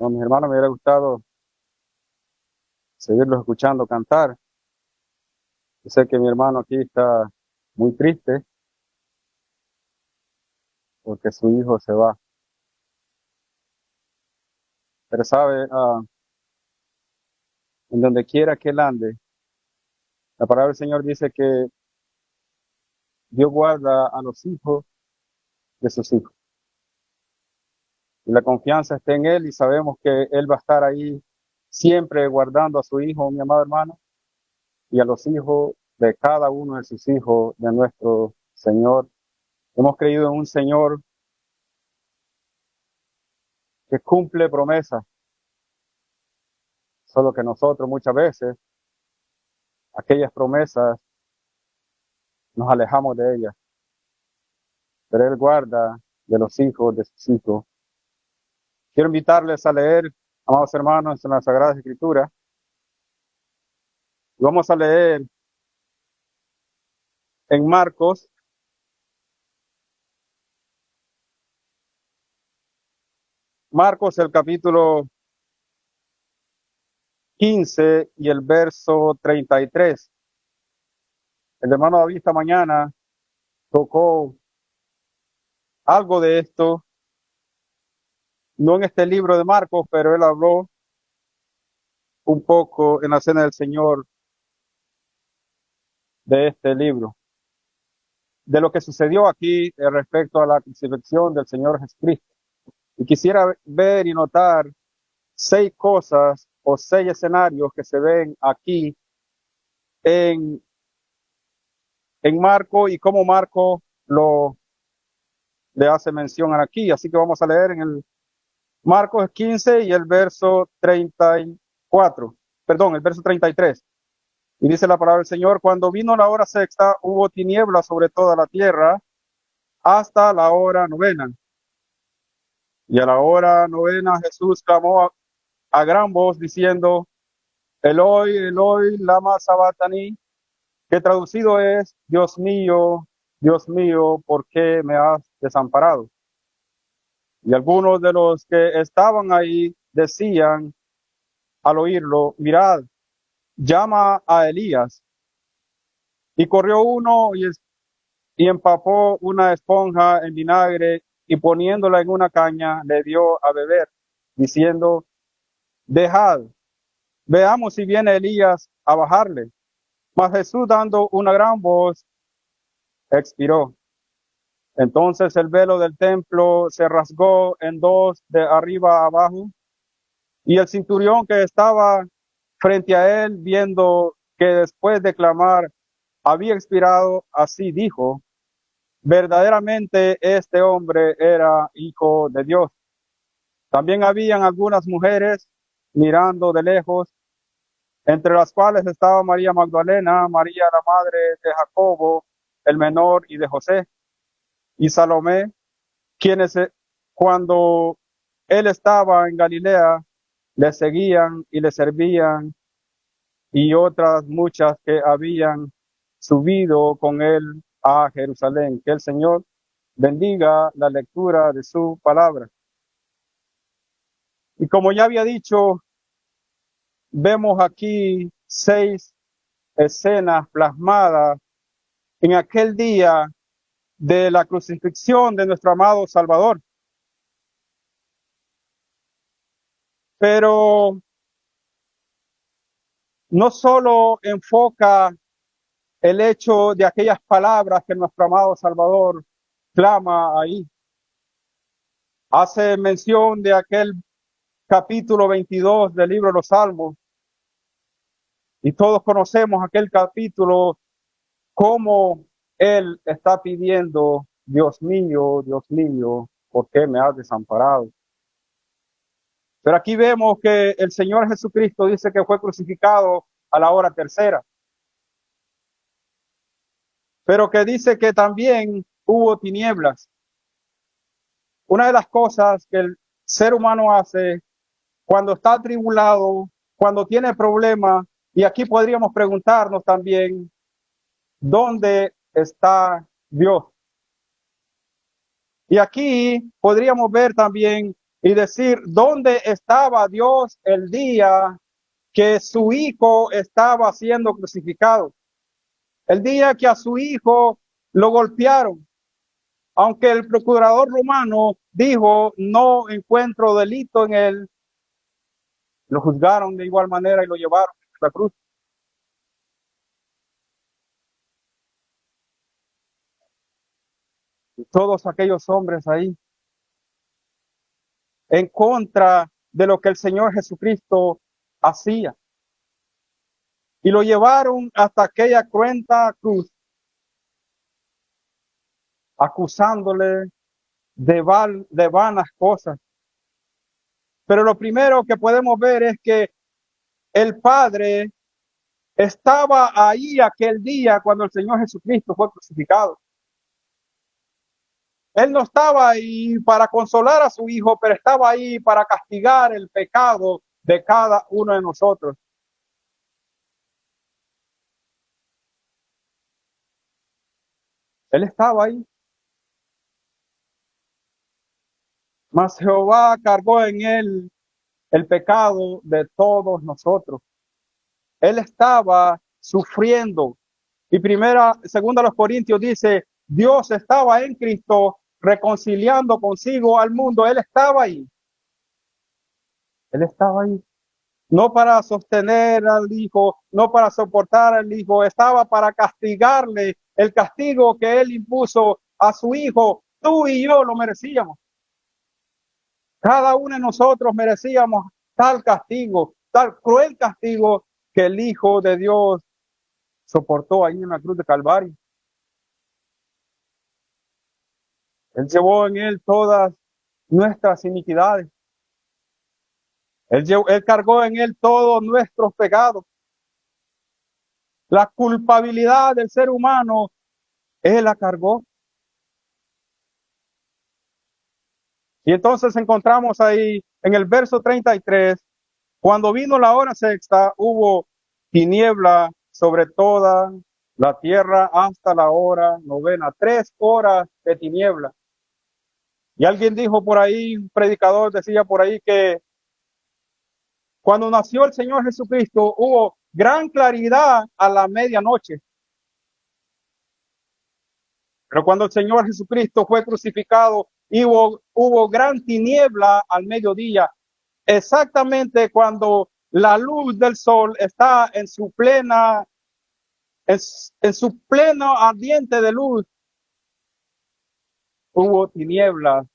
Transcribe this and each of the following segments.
Bueno, mis hermanos, me hubiera gustado seguirlos escuchando cantar. Yo sé que mi hermano aquí está muy triste porque su hijo se va. Pero sabe, en donde quiera que él ande, la palabra del Señor dice que Dios guarda a los hijos de sus hijos. Y la confianza está en Él y sabemos que Él va a estar ahí siempre guardando a su hijo, mi amado hermano, y a los hijos de cada uno de sus hijos, de nuestro Señor. Hemos creído en un Señor que cumple promesas, solo que nosotros muchas veces aquellas promesas nos alejamos de ellas, pero Él guarda de los hijos de sus hijos. Quiero invitarles a leer, amados hermanos, en la Sagrada Escritura. Y vamos a leer en Marcos el capítulo 15 y el verso 33. El hermano David esta mañana tocó algo de esto, no en este libro de Marcos, pero él habló un poco en la Cena del Señor de este libro, de lo que sucedió aquí respecto a la crucifixión del Señor Jesucristo. Y quisiera ver y notar 6 cosas o 6 escenarios que se ven aquí en, en Marco y cómo Marco le hace mención aquí. Así que vamos a leer en el Marcos 15 y el verso 34, perdón, el verso 33. Y dice la palabra del Señor: cuando vino la hora sexta, hubo tinieblas sobre toda la tierra hasta la hora novena. Y a la hora novena Jesús clamó a gran voz diciendo: Eloi, Eloi, lama sabachthani, que traducido es: Dios mío, ¿por qué me has desamparado? Y algunos de los que estaban ahí decían al oírlo: mirad, llama a Elías. Y corrió uno y empapó una esponja en vinagre y poniéndola en una caña le dio a beber, diciendo: dejad, veamos si viene Elías a bajarle. Mas Jesús, dando una gran voz, expiró. Entonces el velo del templo se rasgó en dos de arriba a abajo, y el centurión que estaba frente a él, viendo que después de clamar había expirado, así dijo: verdaderamente este hombre era hijo de Dios. También habían algunas mujeres mirando de lejos, entre las cuales estaba María Magdalena, María la madre de Jacobo el menor y de José, y Salomé, quienes cuando él estaba en Galilea le seguían y le servían, y otras muchas que habían subido con él a Jerusalén. Que el Señor bendiga la lectura de su palabra. Y como ya había dicho, vemos aquí 6 escenas plasmadas en aquel día de la crucifixión de nuestro amado Salvador. Pero no solo enfoca el hecho de aquellas palabras que nuestro amado Salvador clama ahí. Hace mención de aquel capítulo 22 del libro de los Salmos, y todos conocemos aquel capítulo, cómo él está pidiendo: Dios mío, ¿por qué me has desamparado? Pero aquí vemos que el Señor Jesucristo dice que fue crucificado a la hora tercera, pero que dice que también hubo tinieblas. Una de las cosas que el ser humano hace cuando está atribulado, cuando tiene problemas, y aquí podríamos preguntarnos también: ¿dónde está Dios? Y aquí podríamos ver también y decir, ¿dónde estaba Dios el día que su hijo estaba siendo crucificado? El día que a su hijo lo golpearon. Aunque el procurador romano dijo, no encuentro delito en él, lo juzgaron de igual manera y lo llevaron a la cruz. Y todos aquellos hombres ahí, en contra de lo que el Señor Jesucristo hacía. Y lo llevaron hasta aquella cruenta cruz, acusándole de vanas cosas. Pero lo primero que podemos ver es que el Padre estaba ahí aquel día cuando el Señor Jesucristo fue crucificado. Él no estaba ahí para consolar a su hijo, pero estaba ahí para castigar el pecado de cada uno de nosotros. Él estaba ahí. Mas Jehová cargó en él el pecado de todos nosotros. Él estaba sufriendo. Y segunda los Corintios dice, Dios estaba en Cristo reconciliando consigo al mundo. Él estaba ahí. Él estaba ahí. No para sostener al hijo, no para soportar al hijo, estaba para castigarle el castigo que él impuso a su hijo. Tú y yo lo merecíamos. Cada uno de nosotros merecíamos tal castigo, tal cruel castigo que el Hijo de Dios soportó ahí en la cruz de Calvario. Él llevó en él todas nuestras iniquidades. Él cargó en él todos nuestros pecados. La culpabilidad del ser humano, él la cargó. Y entonces encontramos ahí en el verso 33, cuando vino la hora sexta, hubo tiniebla sobre toda la tierra hasta la hora novena, 3 horas de tiniebla. Y alguien dijo por ahí, un predicador decía por ahí que cuando nació el Señor Jesucristo hubo gran claridad a la medianoche. Pero cuando el Señor Jesucristo fue crucificado, hubo gran tiniebla al mediodía. Exactamente cuando la luz del sol está en su pleno ardiente de luz, hubo tinieblas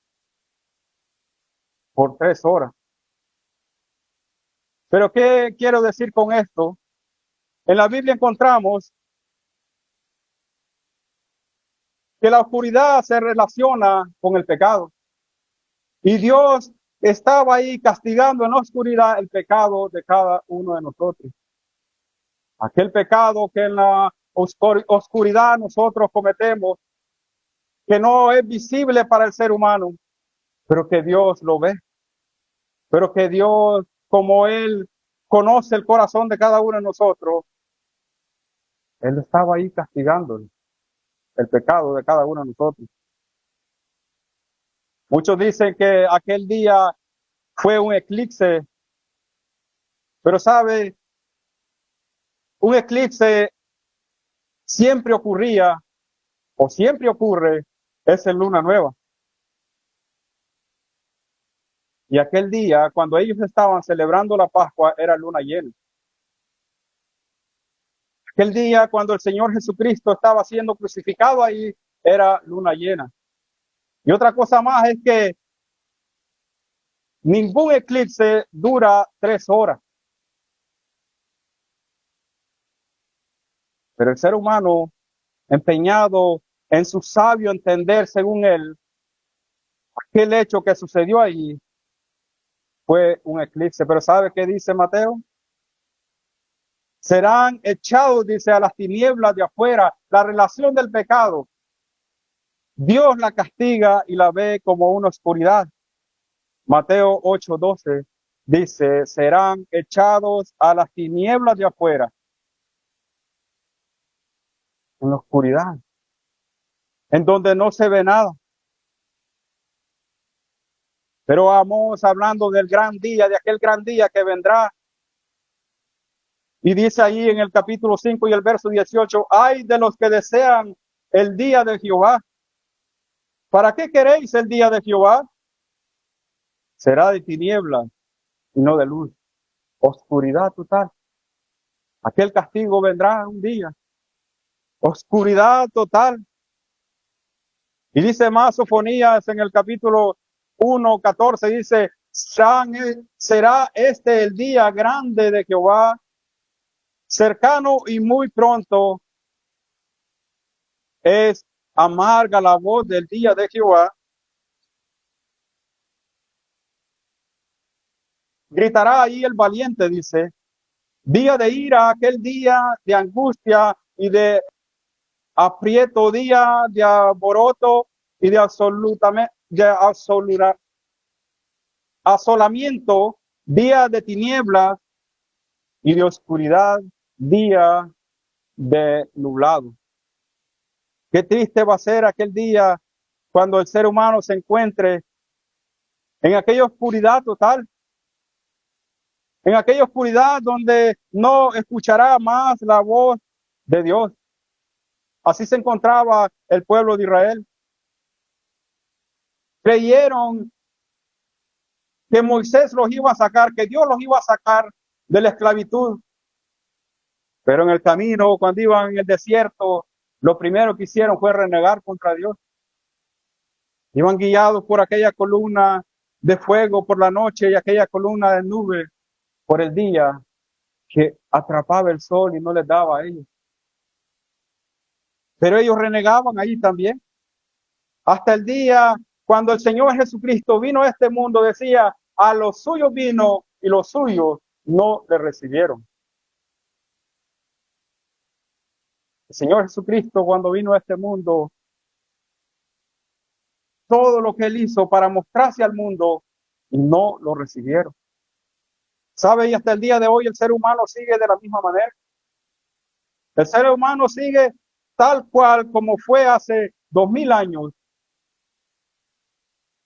por 3 horas. Pero ¿qué quiero decir con esto? En la Biblia encontramos que la oscuridad se relaciona con el pecado. Y Dios estaba ahí castigando en la oscuridad el pecado de cada uno de nosotros. Aquel pecado que en la oscuridad nosotros cometemos, que no es visible para el ser humano, pero que Dios lo ve. Pero que Dios, como Él conoce el corazón de cada uno de nosotros, Él estaba ahí castigando el pecado de cada uno de nosotros. Muchos dicen que aquel día fue un eclipse, pero sabe, un eclipse siempre ocurría o siempre ocurre es en luna nueva. Y aquel día, cuando ellos estaban celebrando la Pascua, era luna llena. Aquel día, cuando el Señor Jesucristo estaba siendo crucificado ahí, era luna llena. Y otra cosa más es que ningún eclipse dura 3 horas. Pero el ser humano, empeñado en su sabio entender según él, aquel hecho que sucedió ahí fue un eclipse. Pero ¿sabe qué dice Mateo? Serán echados, dice, a las tinieblas de afuera. La relación del pecado, Dios la castiga y la ve como una oscuridad. Mateo 8:12 dice, serán echados a las tinieblas de afuera, en la oscuridad, en donde no se ve nada. Pero vamos hablando del gran día, de aquel gran día que vendrá. Y dice ahí en el capítulo 5 y el verso 18, ay de los que desean el día de Jehová. ¿Para qué queréis el día de Jehová? Será de tinieblas y no de luz. Oscuridad total. Aquel castigo vendrá un día. Oscuridad total. Y dice más Sofonías en el capítulo 1:14, dice, será este el día grande de Jehová, cercano y muy pronto, es amarga la voz del día de Jehová. Gritará ahí el valiente, dice, día de ira, aquel día de angustia y de aprieto, día de alboroto y de asolamiento, día de tinieblas y de oscuridad, día de nublado. Qué triste va a ser aquel día cuando el ser humano se encuentre en aquella oscuridad total, en aquella oscuridad donde no escuchará más la voz de Dios. Así se encontraba el pueblo de Israel. Creyeron que Moisés los iba a sacar, que Dios los iba a sacar de la esclavitud. Pero en el camino, cuando iban en el desierto, lo primero que hicieron fue renegar contra Dios. Iban guiados por aquella columna de fuego por la noche y aquella columna de nube por el día que atrapaba el sol y no les daba a ellos. Pero ellos renegaban ahí también. Hasta el día cuando el Señor Jesucristo vino a este mundo, decía, a los suyos vino y los suyos no le recibieron. El Señor Jesucristo cuando vino a este mundo, todo lo que él hizo para mostrarse al mundo y no lo recibieron. ¿Sabe? Y hasta el día de hoy el ser humano sigue de la misma manera. El ser humano sigue tal cual como fue hace 2000 años,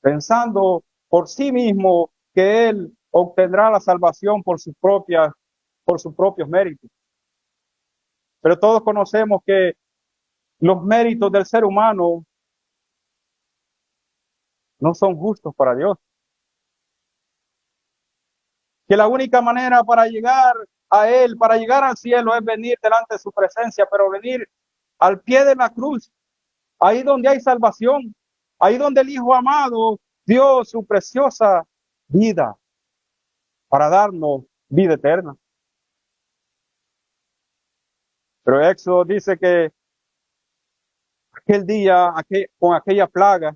pensando por sí mismo que él obtendrá la salvación por sus propios méritos. Pero todos conocemos que los méritos del ser humano no son justos para Dios. Que la única manera para llegar a Él, para llegar al cielo, es venir delante de su presencia, pero venir al pie de la cruz, ahí donde hay salvación, ahí donde el Hijo amado dio su preciosa vida para darnos vida eterna. Pero Éxodo dice que aquel día, con aquella plaga,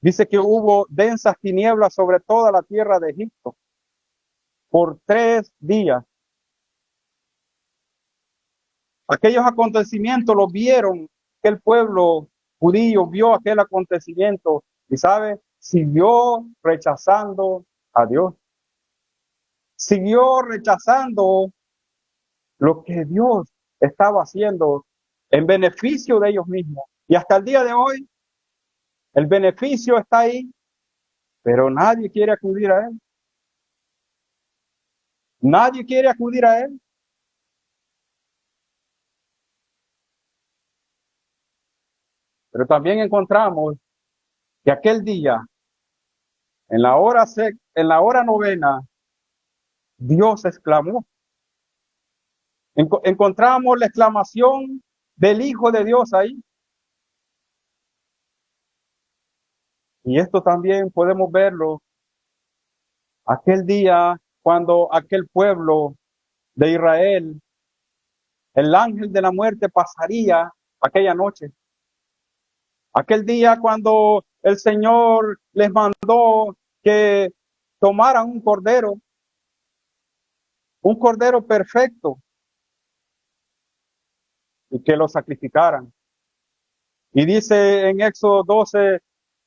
dice que hubo densas tinieblas sobre toda la tierra de Egipto por 3 días. Aquellos acontecimientos los vieron, que el pueblo judío vio aquel acontecimiento y sabe, siguió rechazando a Dios. Siguió rechazando lo que Dios estaba haciendo en beneficio de ellos mismos. Y hasta el día de hoy, el beneficio está ahí, pero nadie quiere acudir a Él. Nadie quiere acudir a Él. Pero también encontramos que aquel día, en la hora novena, Dios exclamó. Encontramos la exclamación del Hijo de Dios ahí. Y esto también podemos verlo aquel día cuando aquel pueblo de Israel, el ángel de la muerte pasaría aquella noche. Aquel día cuando el Señor les mandó que tomaran un cordero perfecto, y que lo sacrificaran. Y dice en Éxodo 12,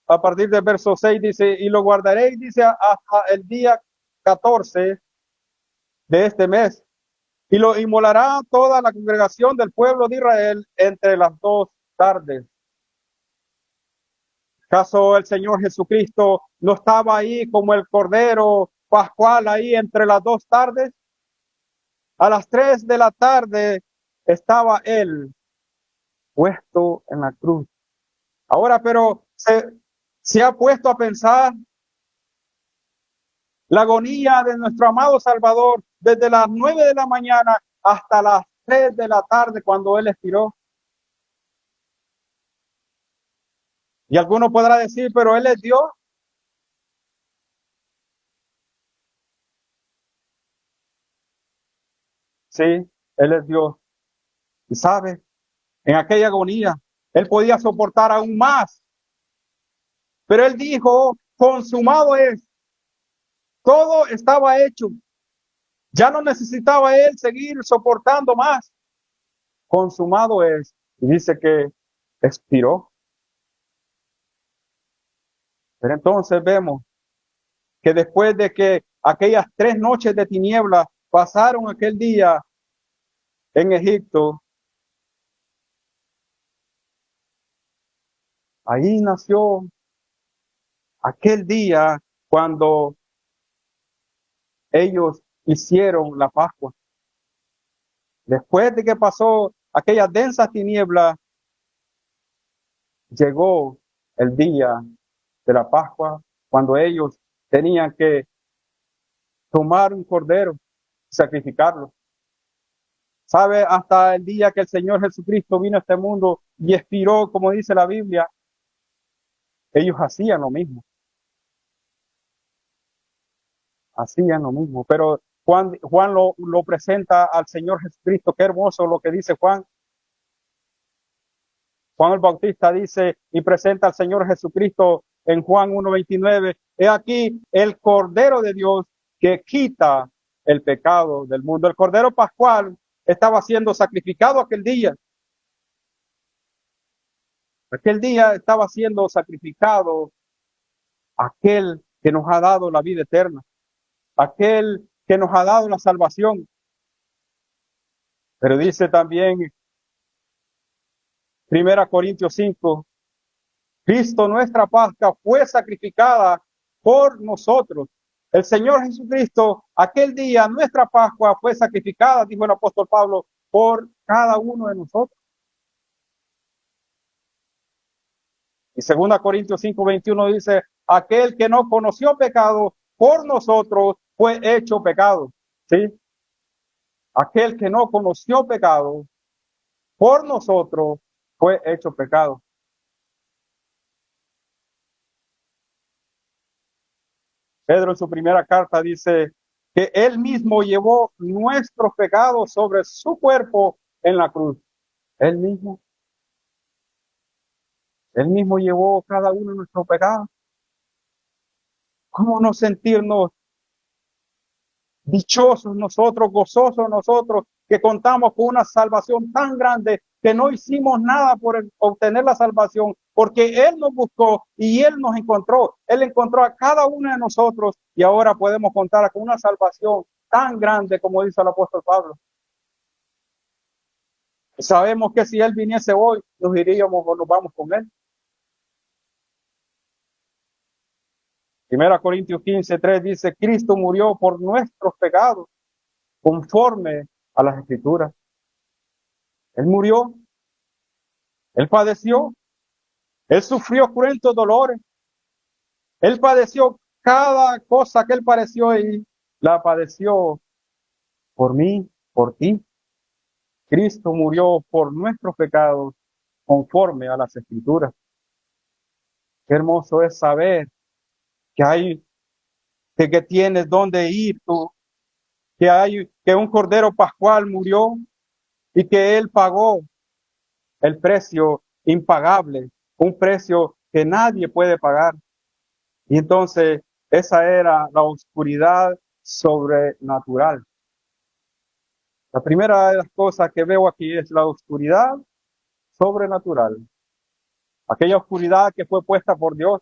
a partir del verso 6, dice, y lo guardaréis, dice, hasta el día 14 de este mes, y lo inmolará toda la congregación del pueblo de Israel entre las 2 tardes. ¿Acaso el Señor Jesucristo no estaba ahí como el Cordero Pascual ahí entre las dos tardes? A las 3 de la tarde estaba Él puesto en la cruz. Ahora, pero se ha puesto a pensar la agonía de nuestro amado Salvador desde las 9 de la mañana hasta las 3 de la tarde cuando Él expiró. Y alguno podrá decir, pero Él es Dios. Sí, Él es Dios. Y sabe, en aquella agonía, Él podía soportar aún más. Pero Él dijo, consumado es. Todo estaba hecho. Ya no necesitaba Él seguir soportando más. Consumado es. Y dice que expiró. Pero entonces vemos que después de que aquellas 3 noches de tinieblas pasaron aquel día en Egipto, ahí nació aquel día cuando ellos hicieron la Pascua. Después de que pasó aquellas densas tinieblas, llegó el día de la Pascua, cuando ellos tenían que tomar un cordero, sacrificarlo. ¿Sabe? Hasta el día que el Señor Jesucristo vino a este mundo y expiró, como dice la Biblia, ellos hacían lo mismo. Hacían lo mismo. Pero Juan lo presenta al Señor Jesucristo. Qué hermoso lo que dice Juan. Juan el Bautista dice y presenta al Señor Jesucristo en Juan 1:29. He aquí el Cordero de Dios que quita el pecado del mundo. El Cordero Pascual estaba siendo sacrificado aquel día. Aquel día estaba siendo sacrificado aquel que nos ha dado la vida eterna, aquel que nos ha dado la salvación. Pero dice también 1 Corintios 5, Cristo nuestra Pascua fue sacrificada por nosotros. El Señor Jesucristo, aquel día nuestra Pascua fue sacrificada, dijo el apóstol Pablo, por cada uno de nosotros. Y 2 Corintios 5:21 dice, aquel que no conoció pecado por nosotros fue hecho pecado. ¿Sí? Aquel que no conoció pecado por nosotros fue hecho pecado. Pedro en su primera carta dice que él mismo llevó nuestros pecados sobre su cuerpo en la cruz. Él mismo llevó cada uno de nuestros pecados. ¿Cómo no sentirnos dichosos nosotros, gozosos nosotros, que contamos con una salvación tan grande que no hicimos nada por obtener la salvación, porque Él nos buscó y Él nos encontró. Él encontró a cada uno de nosotros y ahora podemos contar con una salvación tan grande como dice el apóstol Pablo. Sabemos que si Él viniese hoy, nos iríamos o nos vamos con Él. 1 Corintios 15:3 dice, Cristo murió por nuestros pecados, conforme a las Escrituras. Él murió, Él padeció, Él sufrió cruentos dolores, Él padeció cada cosa que Él padeció y la padeció por mí, por ti. Cristo murió por nuestros pecados, conforme a las Escrituras. Qué hermoso es saber que hay, que tienes dónde ir tú, que un Cordero Pascual murió y que Él pagó el precio impagable, un precio que nadie puede pagar. Y entonces esa era la oscuridad sobrenatural. La primera de las cosas que veo aquí es la oscuridad sobrenatural. Aquella oscuridad que fue puesta por Dios.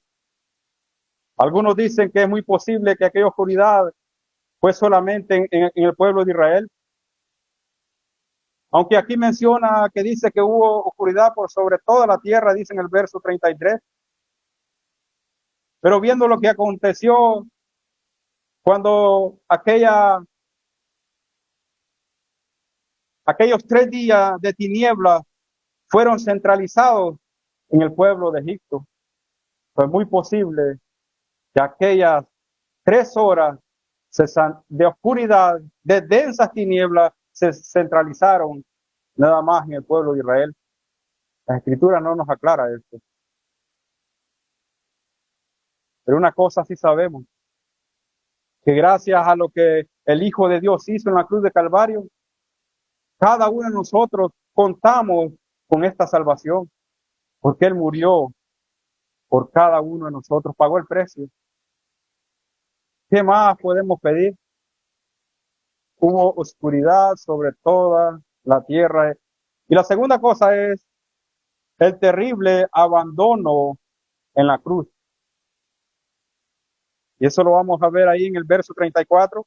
Algunos dicen que es muy posible que aquella oscuridad fue solamente en el pueblo de Israel. Aunque aquí menciona que dice que hubo oscuridad por sobre toda la tierra, dice en el verso 33. Pero viendo lo que aconteció cuando aquellos 3 días de tinieblas fueron centralizados en el pueblo de Egipto, fue muy posible que aquellas 3 horas de oscuridad, de densas tinieblas, se centralizaron nada más en el pueblo de Israel. La Escritura no nos aclara esto. Pero una cosa sí sabemos, que gracias a lo que el Hijo de Dios hizo en la cruz de Calvario, cada uno de nosotros contamos con esta salvación, porque Él murió por cada uno de nosotros, pagó el precio. ¿Qué más podemos pedir? Hubo oscuridad sobre toda la tierra. Y la segunda cosa es el terrible abandono en la cruz. Y eso lo vamos a ver ahí en el verso 34.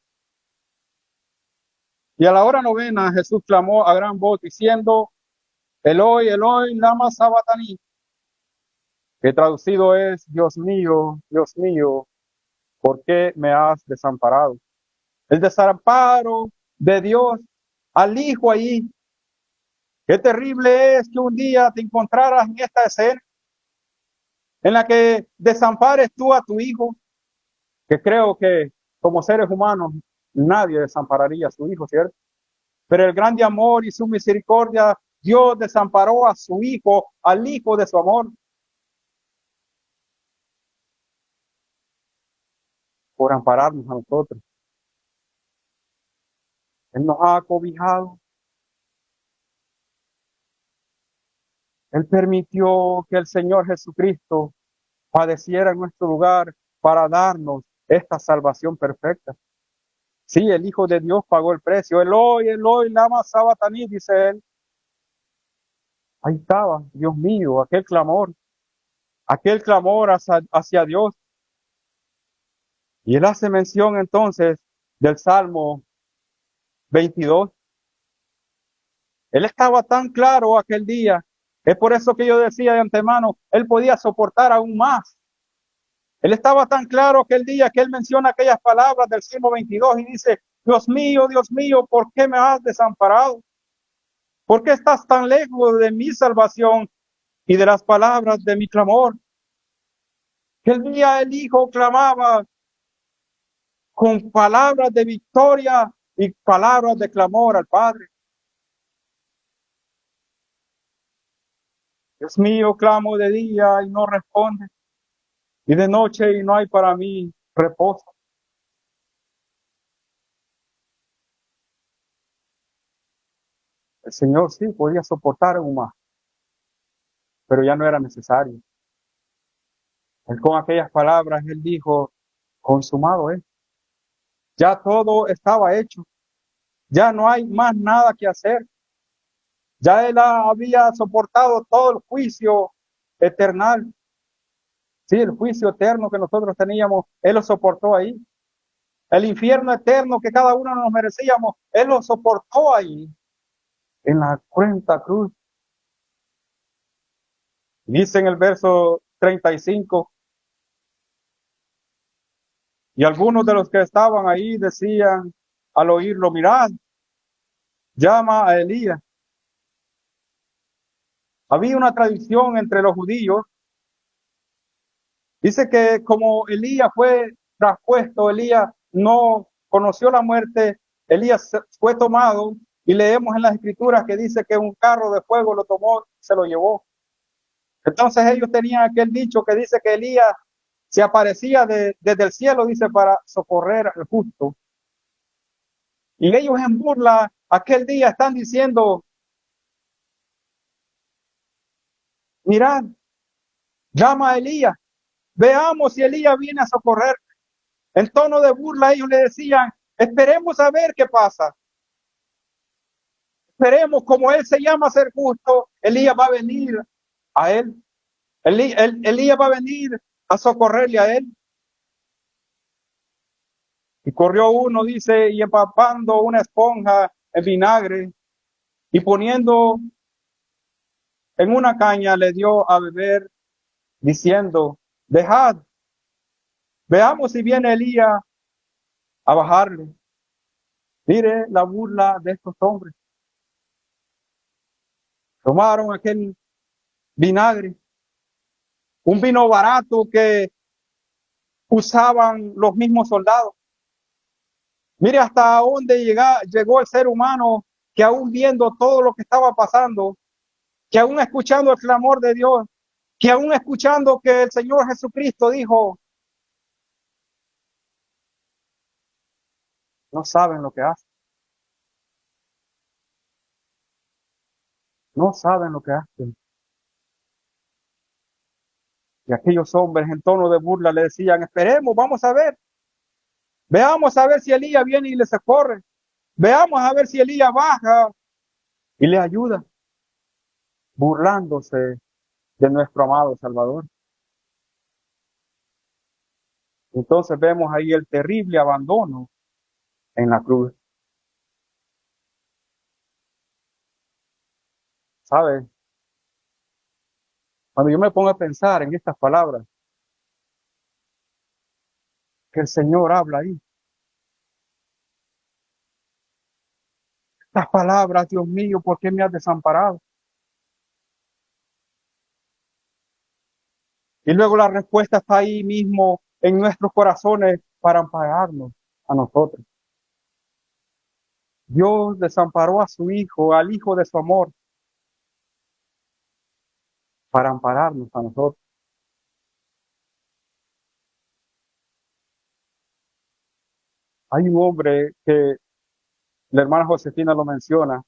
Y a la hora novena Jesús clamó a gran voz diciendo, Eloi, Eloi, lama sabachthani, que traducido es, Dios mío, ¿por qué me has desamparado? El desamparo de Dios al Hijo ahí. Qué terrible es que un día te encontraras en esta escena en la que desampares tú a tu Hijo, que creo que como seres humanos nadie desampararía a su Hijo, ¿cierto? Pero el grande amor y su misericordia, Dios desamparó a su Hijo, al Hijo de su amor, por ampararnos a nosotros. Él nos ha acobijado. Él permitió que el Señor Jesucristo padeciera en nuestro lugar para darnos esta salvación perfecta. Sí, el Hijo de Dios pagó el precio. Eloi, Eloi, lama sabachthani, dice él. Ahí estaba, Dios mío, aquel clamor hacia Dios. Y él hace mención entonces del Salmo 22. Él estaba tan claro aquel día. Es por eso que yo decía de antemano, él podía soportar aún más. Él estaba tan claro aquel día que él menciona aquellas palabras del Salmo 22 y dice, Dios mío, ¿por qué me has desamparado? ¿Por qué estás tan lejos de mi salvación y de las palabras de mi clamor? Que el día el Hijo clamaba con palabras de victoria y palabras de clamor al Padre. Dios mío, clamo de día y no responde, y de noche y no hay para mí reposo. El Señor sí podía soportar aún más, pero ya no era necesario. Él con aquellas palabras, él dijo, consumado es. Ya todo estaba hecho. Ya no hay más nada que hacer. Ya él había soportado todo el juicio eternal. Sí, el juicio eterno que nosotros teníamos, él lo soportó ahí. El infierno eterno que cada uno nos merecíamos, él lo soportó ahí, en la cruenta cruz. Dice en el verso 35, y algunos de los que estaban ahí decían al oírlo, mirad, llama a Elías. Había una tradición entre los judíos. Dice que como Elías fue traspuesto, Elías no conoció la muerte, Elías fue tomado y leemos en las escrituras que dice que un carro de fuego lo tomó, se lo llevó. Entonces ellos tenían aquel dicho que dice que Elías se aparecía desde el cielo, dice, para socorrer al justo. Y ellos en burla aquel día están diciendo, mirad, llama a Elías, veamos si Elías viene a socorrer. En tono de burla ellos le decían, esperemos a ver qué pasa. Esperemos, como él se llama a ser justo, Elías va a venir a él. Elías va a venir a socorrerle a él. Y corrió uno, dice, y empapando una esponja en vinagre y poniendo en una caña le dio a beber, diciendo, dejad, Veamos si viene Elías a bajarle. Mire la burla de estos hombres. Tomaron aquel vinagre, un vino barato que usaban los mismos soldados. Mire hasta dónde llegó el ser humano, que aún viendo todo lo que estaba pasando, que aún escuchando el clamor de Dios, que aún escuchando que el Señor Jesucristo dijo, no saben lo que hacen, no saben lo que hacen. Y aquellos hombres en tono de burla le decían, esperemos, vamos a ver, veamos a ver si Elías viene y le socorre, veamos a ver si Elías baja y le ayuda, burlándose de nuestro amado Salvador. Entonces vemos ahí el terrible abandono en la cruz. ¿Sabe? Cuando yo me pongo a pensar en estas palabras que el Señor habla ahí, estas palabras, Dios mío, ¿por qué me has desamparado? Y luego la respuesta está ahí mismo en nuestros corazones para ampararnos a nosotros. Dios desamparó a su Hijo, al Hijo de su amor, para ampararnos a nosotros. Hay un hombre que la hermana Josefina lo menciona,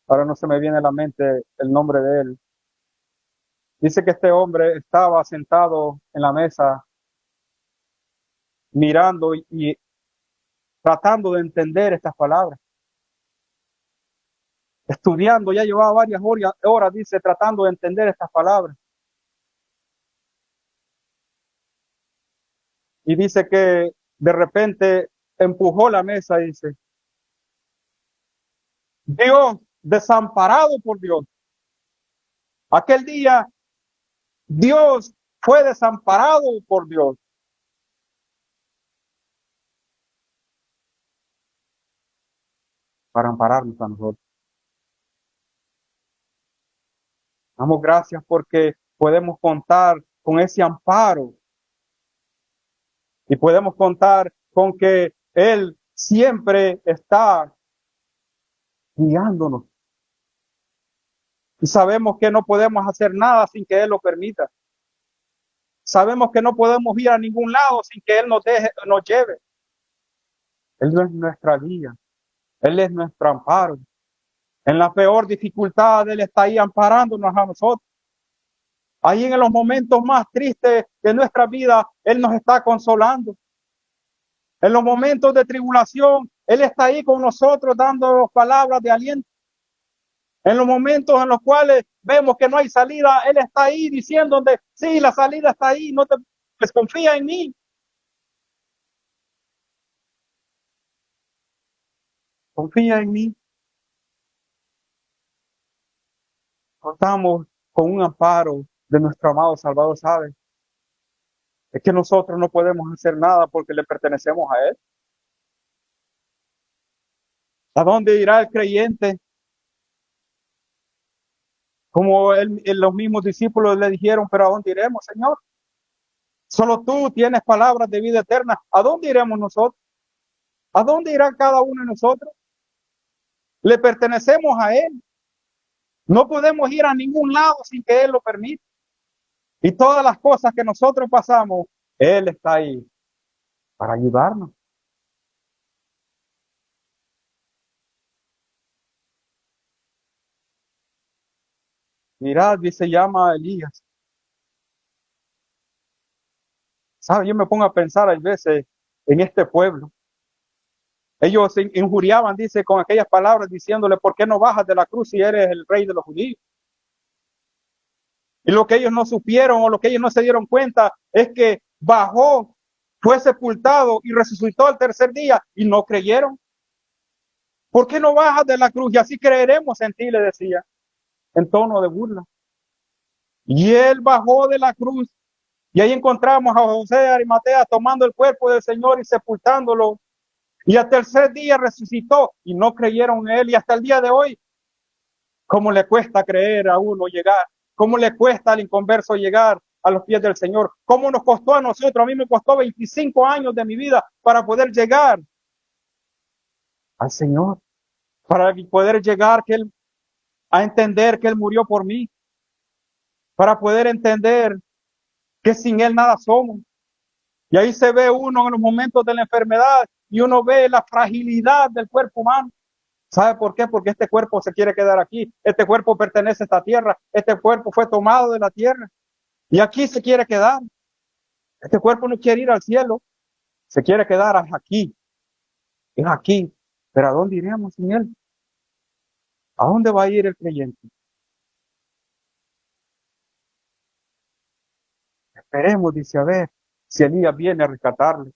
ahora no se me viene a la mente el nombre de él. Dice que este hombre estaba sentado en la mesa mirando y tratando de entender estas palabras. Estudiando, ya llevaba varias horas, dice, tratando de entender estas palabras. Y dice que de repente empujó la mesa y dice, Dios, desamparado por Dios. Aquel día, Dios fue desamparado por Dios para ampararnos a nosotros. Damos gracias porque podemos contar con ese amparo y podemos contar con que Él siempre está guiándonos. Y sabemos que no podemos hacer nada sin que Él lo permita. Sabemos que no podemos ir a ningún lado sin que Él nos lleve. Él no es nuestra guía. Él es nuestro amparo. En la peor dificultad, Él está ahí amparándonos a nosotros. Ahí en los momentos más tristes de nuestra vida, Él nos está consolando. En los momentos de tribulación, Él está ahí con nosotros dando palabras de aliento. En los momentos en los cuales vemos que no hay salida, Él está ahí diciendo, sí, la salida está ahí, no te pues confía en mí. Confía en mí. Contamos con un amparo de nuestro amado Salvador, ¿sabe? Es que nosotros no podemos hacer nada porque le pertenecemos a Él. ¿A dónde irá el creyente? Como los mismos discípulos le dijeron, pero ¿a dónde iremos, Señor? Solo tú tienes palabras de vida eterna. ¿A dónde iremos nosotros? ¿A dónde irá cada uno de nosotros? Le pertenecemos a Él. No podemos ir a ningún lado sin que Él lo permita. Y todas las cosas que nosotros pasamos, Él está ahí para ayudarnos. Mirad, se llama Elías. ¿Sabe? Yo me pongo a pensar a veces en este pueblo. Ellos se injuriaban, dice, con aquellas palabras, diciéndole, ¿por qué no bajas de la cruz si eres el rey de los judíos? Y lo que ellos no supieron o lo que ellos no se dieron cuenta es que bajó, fue sepultado y resucitó al tercer día y no creyeron. ¿Por qué no bajas de la cruz? Y así creeremos en ti, le decía, en tono de burla. Y él bajó de la cruz Y ahí encontramos a José de Arimatea tomando el cuerpo del Señor y sepultándolo. Y al tercer día resucitó y no creyeron en él. Y hasta el día de hoy, ¿cómo le cuesta creer a uno llegar? ¿Cómo le cuesta al inconverso llegar a los pies del Señor? ¿Cómo nos costó a nosotros? A mí me costó 25 años de mi vida para poder llegar al Señor, para poder llegar a entender que Él murió por mí, para poder entender que sin Él nada somos. Y ahí se ve uno en los momentos de la enfermedad y uno ve la fragilidad del cuerpo humano. ¿Sabe por qué? Porque este cuerpo se quiere quedar aquí. Este cuerpo pertenece a esta tierra. Este cuerpo fue tomado de la tierra. Y aquí se quiere quedar. Este cuerpo no quiere ir al cielo. Se quiere quedar aquí. Es aquí. Pero ¿a dónde iremos sin Él? ¿A dónde va a ir el creyente? Esperemos, dice, a ver si Elías viene a rescatarle.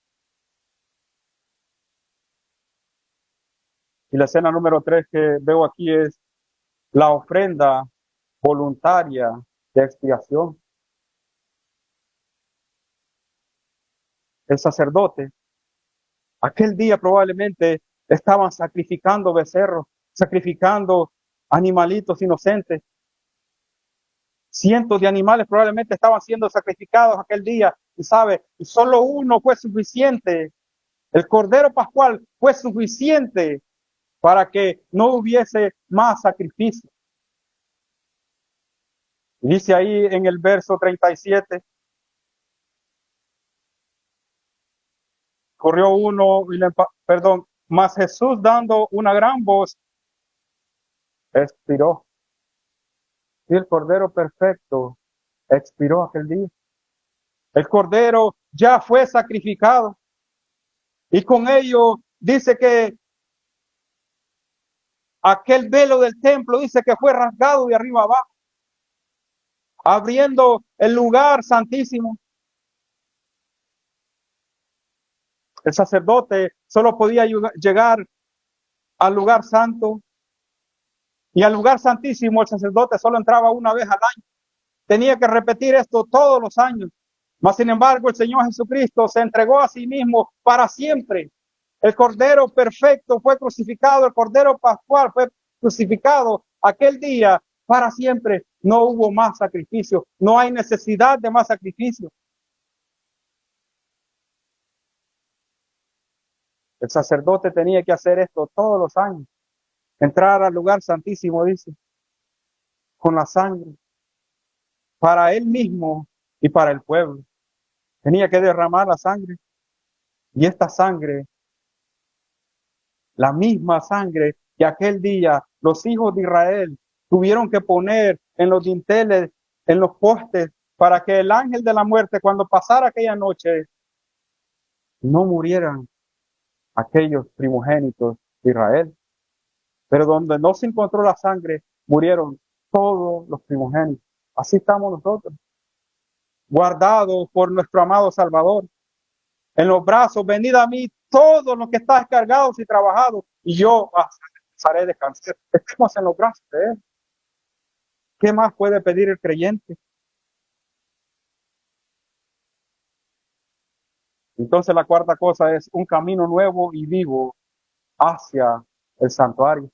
Y la escena número 3 que veo aquí es la ofrenda voluntaria de expiación. El sacerdote, aquel día probablemente estaban sacrificando becerros, sacrificando animalitos inocentes. Cientos de animales probablemente estaban siendo sacrificados aquel día, y sabe, y solo uno fue suficiente. El Cordero Pascual fue suficiente para que no hubiese más sacrificio. Dice ahí en el verso 37, corrió uno, mas Jesús dando una gran voz, expiró. Y el Cordero perfecto expiró aquel día. El Cordero ya fue sacrificado. Y con ello dice que aquel velo del templo dice que fue rasgado de arriba abajo, abriendo el lugar santísimo. El sacerdote solo podía llegar al lugar santo, y al lugar santísimo el sacerdote solo entraba una vez al año. Tenía que repetir esto todos los años. Mas sin embargo, el Señor Jesucristo se entregó a sí mismo para siempre. El Cordero perfecto fue crucificado, el Cordero Pascual fue crucificado aquel día para siempre. No hubo más sacrificio, no hay necesidad de más sacrificio. El sacerdote tenía que hacer esto todos los años. Entrar al lugar santísimo, dice, con la sangre, para él mismo y para el pueblo. Tenía que derramar la sangre. Y esta sangre, la misma sangre que aquel día los hijos de Israel tuvieron que poner en los dinteles, en los postes, para que el ángel de la muerte, cuando pasara aquella noche, no murieran aquellos primogénitos de Israel. Pero donde no se encontró la sangre, murieron todos los primogénitos. Así estamos nosotros, guardados por nuestro amado Salvador. En los brazos, venid a mí todos los que estáis cargados y trabajados, y yo haré descansar. Estemos en los brazos de Él. ¿Qué más puede pedir el creyente? Entonces la cuarta cosa es un camino nuevo y vivo hacia el santuario.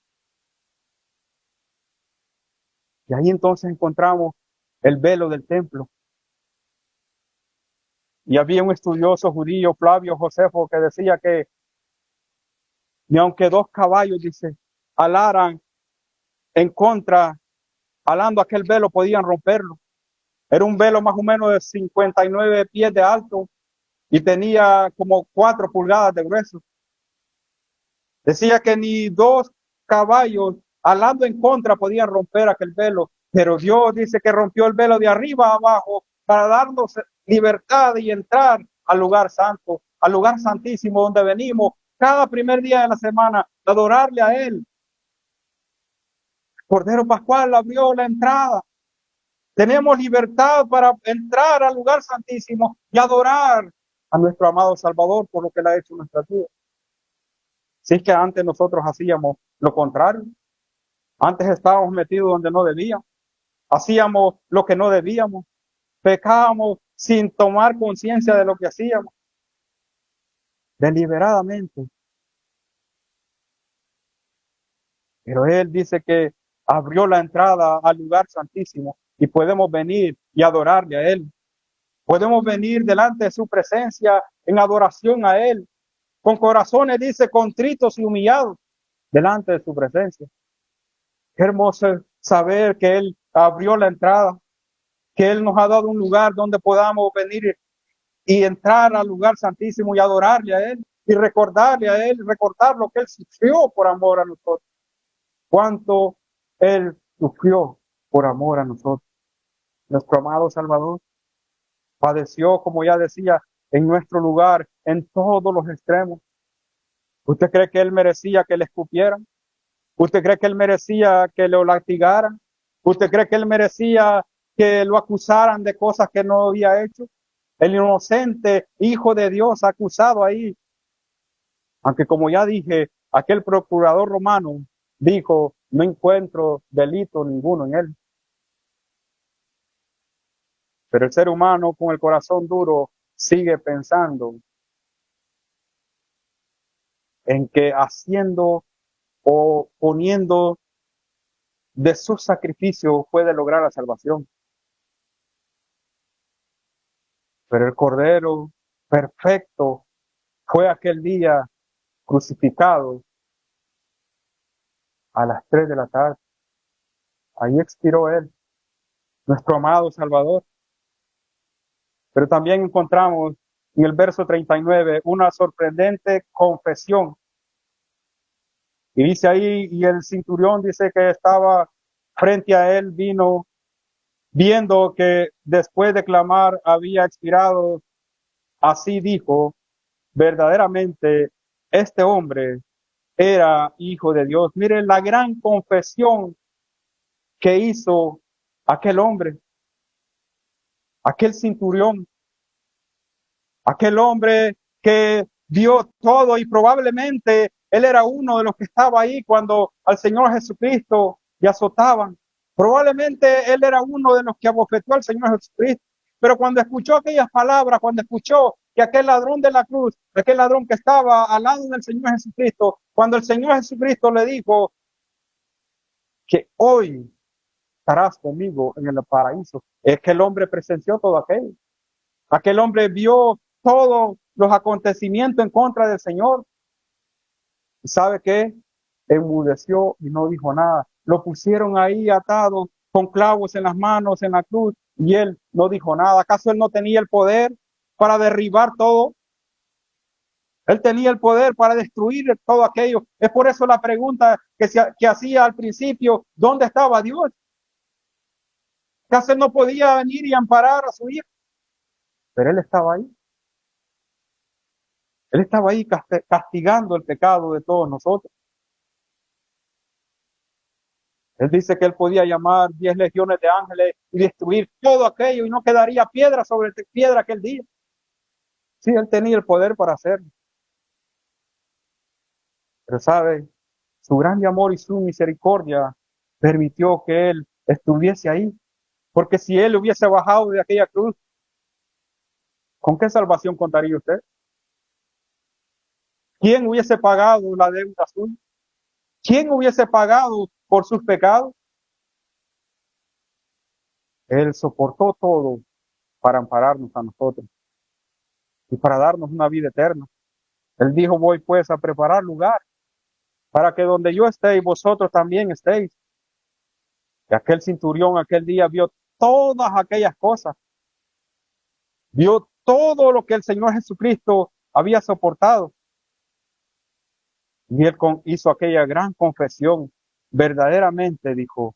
Y ahí entonces encontramos el velo del templo. Y había un estudioso judío, Flavio Josefo, que decía que ni aunque 2 caballos, dice, alaran en contra, alando aquel velo, podían romperlo. Era un velo más o menos de 59 pies de alto y tenía como 4 pulgadas de grueso. Decía que ni 2 caballos alando en contra podían romper aquel velo, pero Dios dice que rompió el velo de arriba a abajo para darnos libertad y entrar al lugar santo, al lugar santísimo donde venimos cada primer día de la semana a adorarle a Él. Cordero Pascual abrió la entrada. Tenemos libertad para entrar al lugar santísimo y adorar a nuestro amado Salvador por lo que Él ha hecho en nuestra vida. Si es que antes nosotros hacíamos lo contrario, antes estábamos metidos donde no debíamos, hacíamos lo que no debíamos, pecábamos sin tomar conciencia de lo que hacíamos, deliberadamente. Pero Él dice que abrió la entrada al lugar santísimo y podemos venir y adorarle a Él. Podemos venir delante de su presencia en adoración a Él, con corazones, dice, contritos y humillados delante de su presencia. Qué hermoso saber que Él abrió la entrada, que Él nos ha dado un lugar donde podamos venir y entrar al lugar santísimo y adorarle a Él y recordarle a Él, recordar lo que Él sufrió por amor a nosotros. Cuánto Él sufrió por amor a nosotros. Nuestro amado Salvador padeció, como ya decía, en nuestro lugar, en todos los extremos. ¿Usted cree que Él merecía que le escupieran? ¿Usted cree que Él merecía que lo latigaran? ¿Usted cree que Él merecía que lo acusaran de cosas que no había hecho? El inocente Hijo de Dios acusado ahí. Aunque como ya dije, aquel procurador romano dijo, no encuentro delito ninguno en Él. Pero el ser humano con el corazón duro sigue pensando en que haciendo o poniendo de su sacrificio puede lograr la salvación. Pero el Cordero perfecto fue aquel día crucificado a las 3 de la tarde. Ahí expiró Él, nuestro amado Salvador. Pero también encontramos en el verso 39 una sorprendente confesión. Y dice ahí, y el centurión dice que estaba frente a él, vino viendo que después de clamar había expirado, así dijo, verdaderamente este hombre era hijo de Dios. Miren la gran confesión que hizo aquel hombre, aquel centurión, aquel hombre que vio todo y probablemente él era uno de los que estaba ahí cuando al Señor Jesucristo le azotaban. Probablemente él era uno de los que abofeteó al Señor Jesucristo. Pero cuando escuchó aquellas palabras, cuando escuchó que aquel ladrón de la cruz, aquel ladrón que estaba al lado del Señor Jesucristo, cuando el Señor Jesucristo le dijo que hoy estarás conmigo en el paraíso, es que el hombre presenció todo aquello. Aquel hombre vio todos los acontecimientos en contra del Señor. ¿Y sabe qué? Enmudeció y no dijo nada. Lo pusieron ahí atado con clavos en las manos, en la cruz, y él no dijo nada. ¿Acaso él no tenía el poder para derribar todo? Él tenía el poder para destruir todo aquello. Es por eso la pregunta que hacía al principio, ¿dónde estaba Dios? ¿Acaso él no podía venir y amparar a su hijo? Pero él estaba ahí. Él estaba ahí castigando el pecado de todos nosotros. Él dice que él podía llamar 10 legiones de ángeles y destruir todo aquello y no quedaría piedra sobre piedra aquel día. Sí, él tenía el poder para hacerlo. Pero sabe, su grande amor y su misericordia permitió que él estuviese ahí. Porque si él hubiese bajado de aquella cruz, ¿con qué salvación contaría usted? ¿Quién hubiese pagado la deuda suya? ¿Quién hubiese pagado por sus pecados? Él soportó todo para ampararnos a nosotros y para darnos una vida eterna. Él dijo, voy pues a preparar lugar para que donde yo esté y vosotros también estéis. Y aquel centurión aquel día vio todas aquellas cosas, vio todo lo que el Señor Jesucristo había soportado. Y él hizo aquella gran confesión. Verdaderamente dijo,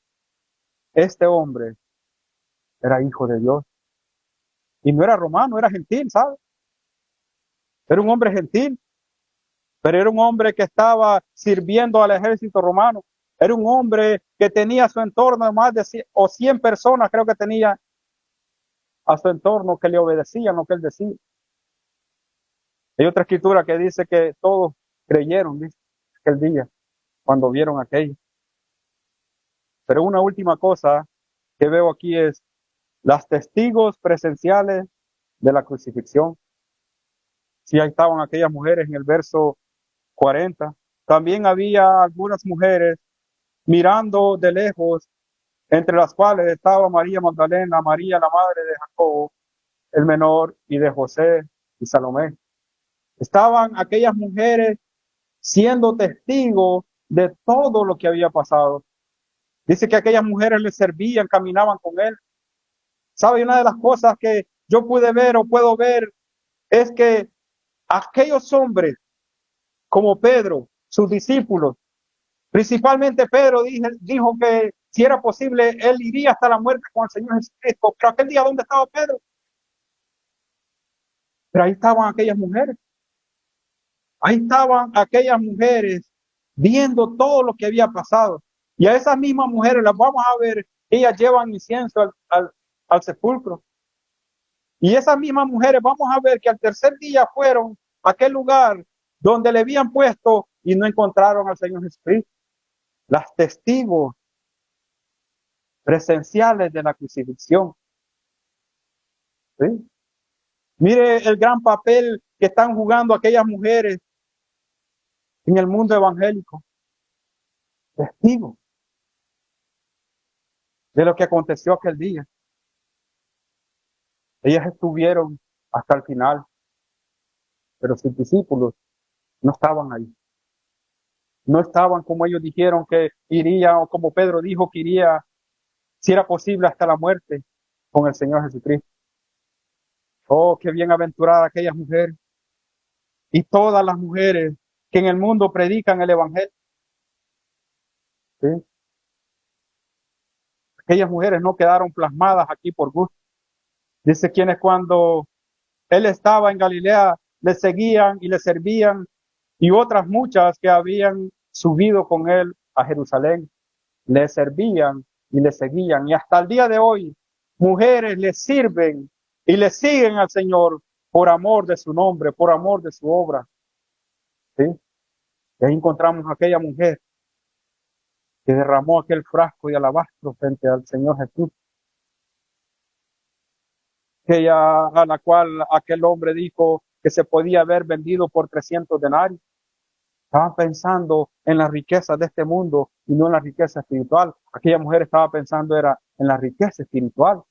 este hombre era hijo de Dios. Y no era romano, era gentil, ¿sabe? Era un hombre gentil, pero era un hombre que estaba sirviendo al ejército romano. Era un hombre que tenía a su entorno más de 100 personas, creo que tenía a su entorno que le obedecían lo que él decía. Hay otra escritura que dice que todos creyeron, dice, aquel día, cuando vieron aquello. Pero una última cosa que veo aquí es las testigos presenciales de la crucifixión. Sí, ahí estaban aquellas mujeres en el verso 40. También había algunas mujeres mirando de lejos, entre las cuales estaba María Magdalena, María la madre de Jacobo, el menor, y de José y Salomé. Estaban aquellas mujeres siendo testigos de todo lo que había pasado. Dice que aquellas mujeres le servían, caminaban con él. ¿Sabe? Una de las cosas que yo pude ver o puedo ver es que aquellos hombres como Pedro, sus discípulos, principalmente Pedro dijo que si era posible, él iría hasta la muerte con el Señor Jesucristo. Pero aquel día, ¿dónde estaba Pedro? Pero ahí estaban aquellas mujeres. Ahí estaban aquellas mujeres viendo todo lo que había pasado. Y a esas mismas mujeres las vamos a ver, ellas llevan incienso al sepulcro. Y esas mismas mujeres vamos a ver que al tercer día fueron a aquel lugar donde le habían puesto y no encontraron al Señor Jesucristo. Las testigos presenciales de la crucifixión. ¿Sí? Mire el gran papel que están jugando aquellas mujeres en el mundo evangélico. Testigos de lo que aconteció aquel día. Ellas estuvieron hasta el final, pero sus discípulos no estaban ahí. No estaban como ellos dijeron que iría, o como Pedro dijo que iría, si era posible, hasta la muerte con el Señor Jesucristo. Oh, qué bienaventurada aquellas mujeres y todas las mujeres que en el mundo predican el Evangelio. ¿Sí? Aquellas mujeres no quedaron plasmadas aquí por gusto. Dice quienes cuando él estaba en Galilea le seguían y le servían, y otras muchas que habían subido con él a Jerusalén le servían y le seguían. Y hasta el día de hoy, mujeres le sirven y le siguen al Señor por amor de su nombre, por amor de su obra. ¿Sí? Y ahí encontramos a aquella mujer que derramó aquel frasco de alabastro frente al Señor Jesús. Aquella a la cual aquel hombre dijo que se podía haber vendido por 300 denarios. Estaban pensando en las riquezas de este mundo y no en la riqueza espiritual. Aquella mujer estaba pensando era en la riqueza espiritual.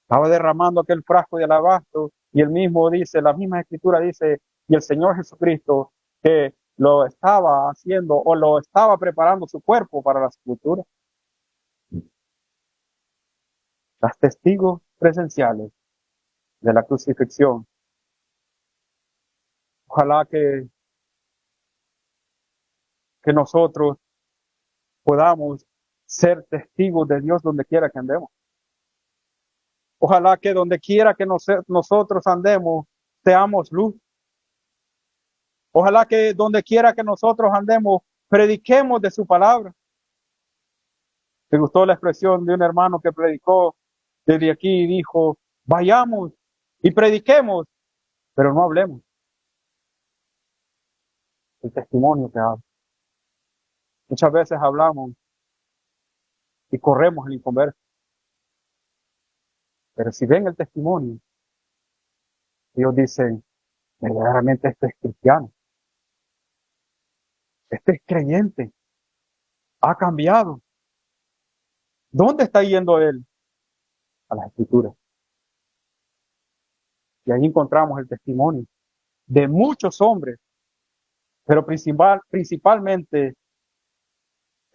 Estaba derramando aquel frasco de alabastro y el mismo dice, la misma escritura dice, y el Señor Jesucristo que lo estaba haciendo o lo estaba preparando su cuerpo para la sepultura. Las testigos presenciales de la crucifixión. Ojalá que nosotros podamos ser testigos de Dios donde quiera que andemos. Ojalá que donde quiera que nosotros andemos, seamos luz. Ojalá que donde quiera que nosotros andemos, prediquemos de su palabra. Me gustó la expresión de un hermano que predicó desde aquí y dijo, vayamos y prediquemos, pero no hablemos. El testimonio que habla. Muchas veces hablamos y corremos el inconverso. Pero si ven el testimonio, ellos dicen, verdaderamente este es cristiano. Este es creyente. Ha cambiado. ¿Dónde está yendo él? A las Escrituras. Y ahí encontramos el testimonio de muchos hombres, pero principalmente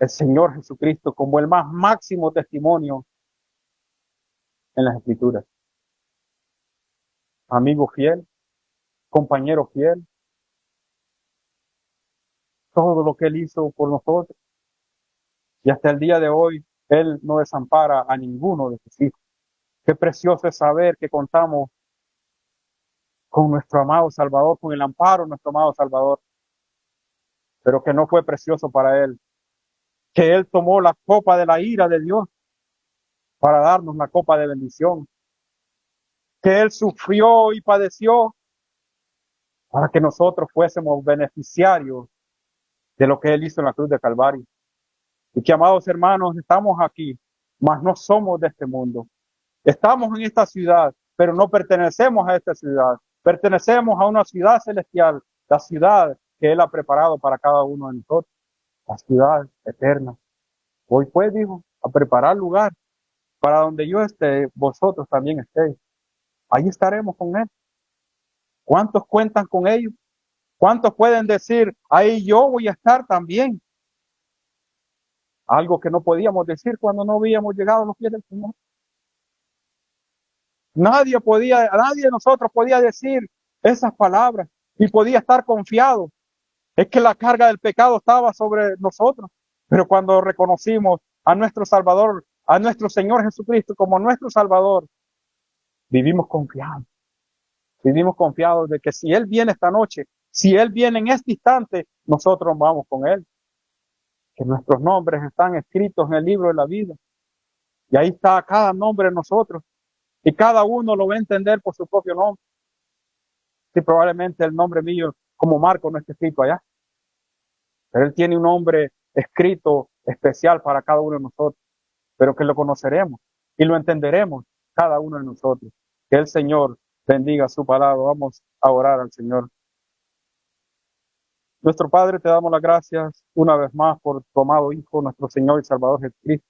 el Señor Jesucristo como el más máximo testimonio en las Escrituras. Amigo fiel, compañero fiel, todo lo que Él hizo por nosotros. Y hasta el día de hoy, Él no desampara a ninguno de sus hijos. Qué precioso es saber que contamos con nuestro amado Salvador, con el amparo de nuestro amado Salvador, pero que no fue precioso para Él, que Él tomó la copa de la ira de Dios para darnos la copa de bendición, que Él sufrió y padeció para que nosotros fuésemos beneficiarios de lo que Él hizo en la cruz de Calvario. Y que, amados hermanos, estamos aquí, mas no somos de este mundo. Estamos en esta ciudad, pero no pertenecemos a esta ciudad. Pertenecemos a una ciudad celestial, la ciudad que Él ha preparado para cada uno de nosotros, la ciudad eterna. Hoy pues, dijo, a preparar lugar para donde yo esté, vosotros también estéis. Ahí estaremos con Él. ¿Cuántos cuentan con ellos? ¿Cuántos pueden decir, ahí yo voy a estar también? Algo que no podíamos decir cuando no habíamos llegado a los pies del Señor. Nadie de nosotros podía decir esas palabras y podía estar confiado. Es que la carga del pecado estaba sobre nosotros. Pero cuando reconocimos a nuestro Salvador, a nuestro Señor Jesucristo como nuestro Salvador, vivimos confiados. Vivimos confiados de que si Él viene esta noche, si Él viene en este instante, nosotros vamos con Él. Que nuestros nombres están escritos en el libro de la vida. Y ahí está cada nombre de nosotros. Y cada uno lo va a entender por su propio nombre. Sí, probablemente el nombre mío, como Marco, no está escrito allá. Pero Él tiene un nombre escrito especial para cada uno de nosotros. Pero que lo conoceremos y lo entenderemos cada uno de nosotros. Que el Señor bendiga su palabra. Vamos a orar al Señor. Nuestro Padre, te damos las gracias una vez más por tu amado Hijo, nuestro Señor y Salvador Jesucristo.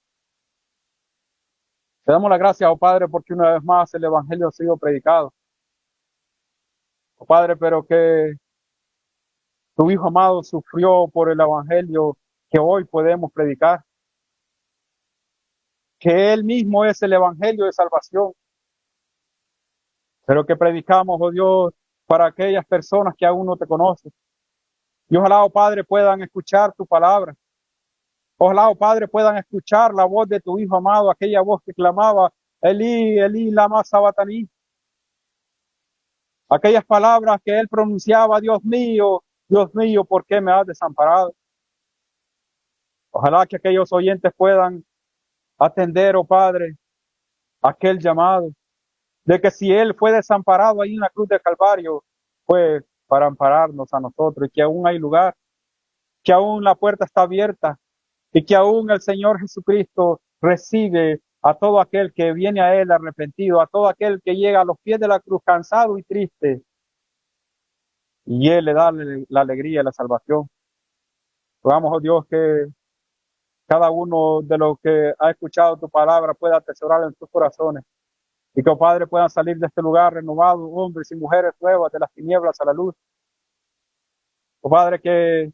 Te damos las gracias, oh Padre, porque una vez más el Evangelio ha sido predicado. Oh Padre, pero que tu Hijo amado sufrió por el Evangelio que hoy podemos predicar. Que Él mismo es el Evangelio de salvación. Pero que predicamos, oh Dios, para aquellas personas que aún no te conocen. Y ojalá, oh Padre, puedan escuchar tu palabra. Ojalá, oh Padre, puedan escuchar la voz de tu Hijo amado, aquella voz que clamaba, Elí, Elí, lama sabataní. Aquellas palabras que Él pronunciaba, Dios mío, ¿por qué me has desamparado? Ojalá que aquellos oyentes puedan atender, oh Padre, aquel llamado, de que si Él fue desamparado ahí en la cruz del Calvario, fue para ampararnos a nosotros, y que aún hay lugar, que aún la puerta está abierta, y que aún el Señor Jesucristo recibe a todo aquel que viene a Él arrepentido, a todo aquel que llega a los pies de la cruz cansado y triste, y Él le da la alegría y la salvación. Rogamos, oh Dios, que cada uno de los que ha escuchado tu palabra pueda atesorar en sus corazones, y que, oh Padre, puedan salir de este lugar renovados, hombres y mujeres nuevas, de las tinieblas a la luz. Oh Padre, que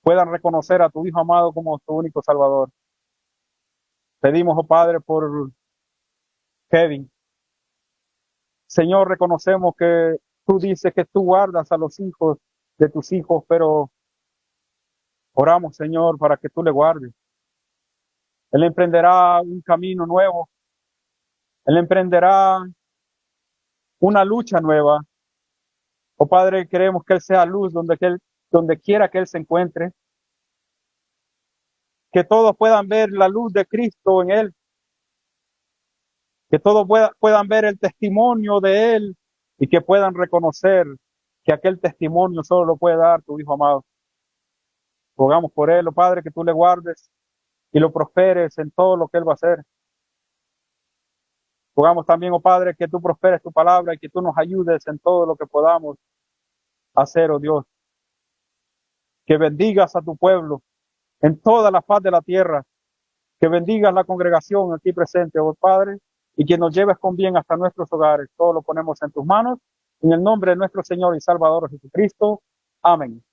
puedan reconocer a tu Hijo amado como su único Salvador. Pedimos, oh Padre, por Kevin. Señor, reconocemos que tú dices que tú guardas a los hijos de tus hijos, pero oramos, Señor, para que tú le guardes. Él emprenderá un camino nuevo. Él emprenderá una lucha nueva. Oh Padre, queremos que Él sea luz donde quiera que Él se encuentre. Que todos puedan ver la luz de Cristo en Él. Que todos puedan ver el testimonio de Él y que puedan reconocer que aquel testimonio solo lo puede dar tu Hijo amado. Rogamos por Él, oh Padre, que tú le guardes y lo prosperes en todo lo que Él va a hacer. Rogamos también, oh Padre, que tú prosperes tu palabra y que tú nos ayudes en todo lo que podamos hacer, oh Dios. Que bendigas a tu pueblo en toda la faz de la tierra. Que bendigas la congregación aquí presente, oh Padre, y que nos lleves con bien hasta nuestros hogares. Todo lo ponemos en tus manos. En el nombre de nuestro Señor y Salvador Jesucristo. Amén.